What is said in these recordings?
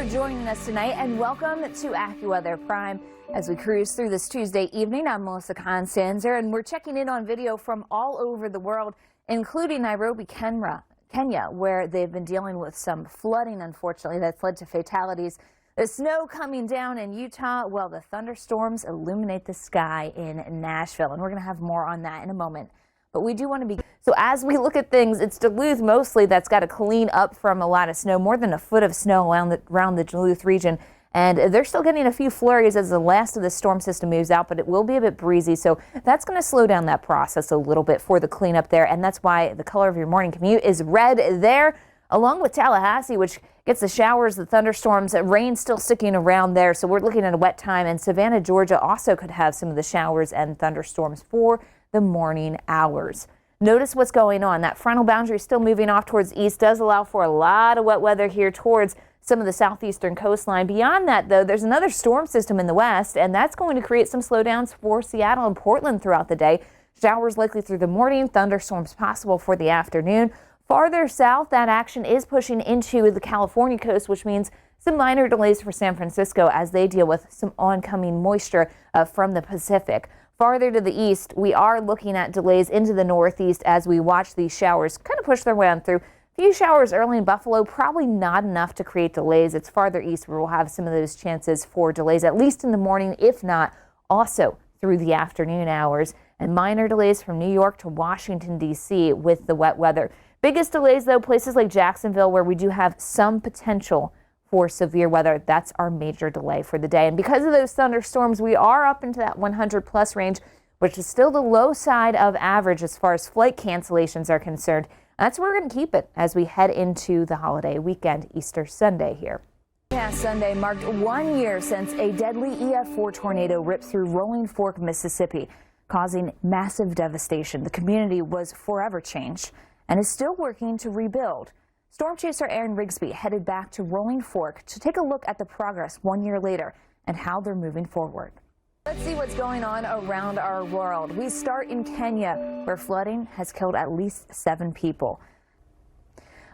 for joining us tonight, and welcome to AccuWeather Prime. As we cruise through this Tuesday evening, I'm Melissa Constanzer, and we're checking in on video from all over the world, including Nairobi, Kenya, where they've been dealing with some flooding, unfortunately, that's led to fatalities. The snow coming down in Utah, well, the thunderstorms illuminate the sky in Nashville, and we're going to have more on that in a moment. But we do want to be, so as we look at things, it's Duluth mostly that's got to clean up from a lot of snow, more than a foot of snow around the Duluth region. And they're still getting a few flurries as the last of the storm system moves out, but it will be a bit breezy. So that's going to slow down that process a little bit for the cleanup there. And that's why the color of your morning commute is red there, along with Tallahassee, which gets the showers, the thunderstorms, rain still sticking around there. So we're looking at a wet time. And Savannah, Georgia also could have some of the showers and thunderstorms for the morning hours. Notice what's going on. That frontal boundary is still moving off towards the east, does allow for a lot of wet weather here towards some of the southeastern coastline. Beyond that, though, there's another storm system in the west, and that's going to create some slowdowns for Seattle and Portland throughout the day. Showers likely through the morning, thunderstorms possible for the afternoon. Farther south, that action is pushing into the California coast, which means some minor delays for San Francisco as they deal with some oncoming moisture from the Pacific. Farther to the east, we are looking at delays into the northeast as we watch these showers kind of push their way on through. A few showers early in Buffalo, probably not enough to create delays. It's farther east where we'll have some of those chances for delays, at least in the morning, if not also through the afternoon hours. And minor delays from New York to Washington, D.C. with the wet weather. Biggest delays, though, places like Jacksonville, where we do have some potential for severe weather. That's our major delay for the day. And because of those thunderstorms, we are up into that 100+ range, which is still the low side of average as far as flight cancellations are concerned. That's where we're going to keep it as we head into the holiday weekend, Easter Sunday here. Yeah, Sunday marked 1 year since a deadly EF4 tornado ripped through Rolling Fork, Mississippi, causing massive devastation. The community was forever changed and is still working to rebuild. Storm chaser Aaron Rigsby headed back to Rolling Fork to take a look at the progress 1 year later and how they're moving forward. Let's see what's going on around our world. We start in Kenya, where flooding has killed at least 7 people.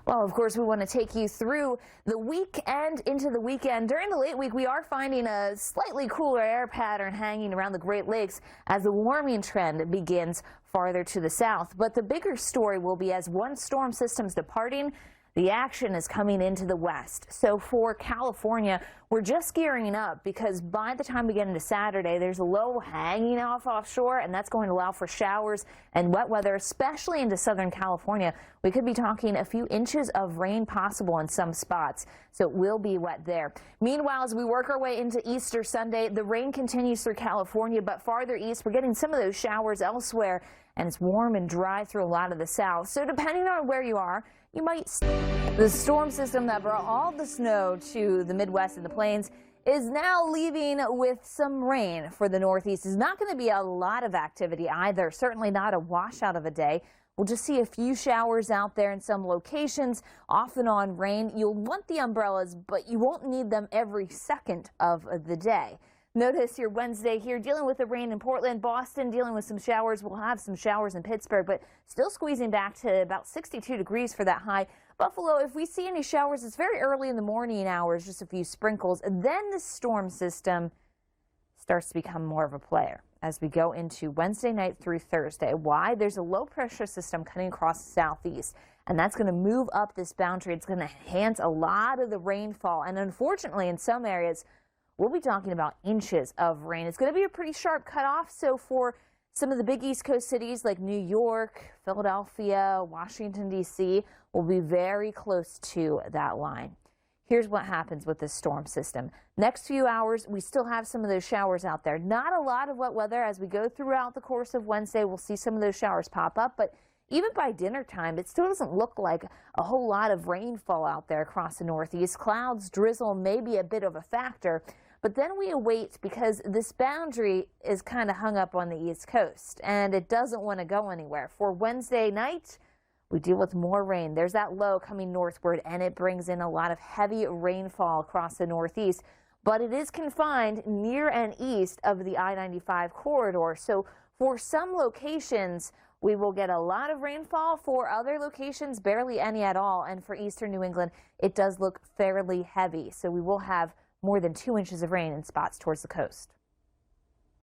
Well, of course, we want to take you through the week and into the weekend. During the late week, we are finding a slightly cooler air pattern hanging around the Great Lakes as the warming trend begins farther to the south. But the bigger story will be as one storm system's departing, the action is coming into the west. So for California, we're just gearing up because by the time we get into Saturday, there's a low hanging off offshore, and that's going to allow for showers and wet weather, especially into Southern California. We could be talking a few inches of rain possible in some spots, so it will be wet there. Meanwhile, as we work our way into Easter Sunday, the rain continues through California, but farther east, we're getting some of those showers elsewhere, and it's warm and dry through a lot of the south. So depending on where you are, you might. The storm system that brought all the snow to the Midwest and the plains is now leaving with some rain for the Northeast. It's not going to be a lot of activity either, certainly not a washout of a day. We'll just see a few showers out there in some locations, off and on rain. You'll want the umbrellas, but you won't need them every second of the day. Notice your Wednesday here dealing with the rain in Portland, Boston dealing with some showers. We'll have some showers in Pittsburgh, but still squeezing back to about 62 degrees for that high. Buffalo, if we see any showers, it's very early in the morning hours, just a few sprinkles. And then the storm system starts to become more of a player as we go into Wednesday night through Thursday. Why? There's a low pressure system cutting across the southeast, and that's going to move up this boundary. It's going to enhance a lot of the rainfall, and unfortunately in some areas, we'll be talking about inches of rain. It's going to be a pretty sharp cutoff. So for some of the big East Coast cities like New York, Philadelphia, Washington, D.C., will be very close to that line. Here's what happens with this storm system. Next few hours, we still have some of those showers out there. Not a lot of wet weather as we go throughout the course of Wednesday. We'll see some of those showers pop up, but even by dinner time, it still doesn't look like a whole lot of rainfall out there across the Northeast. Clouds, drizzle may be a bit of a factor. But then we await because this boundary is kind of hung up on the East Coast and it doesn't want to go anywhere. For Wednesday night, we deal with more rain. There's that low coming northward and it brings in a lot of heavy rainfall across the Northeast. But it is confined near and east of the I-95 corridor. So for some locations, We will get a lot of rainfall. For other locations, barely any at all. And for eastern New England, it does look fairly heavy. So we will have more than 2 inches of rain in spots towards the coast.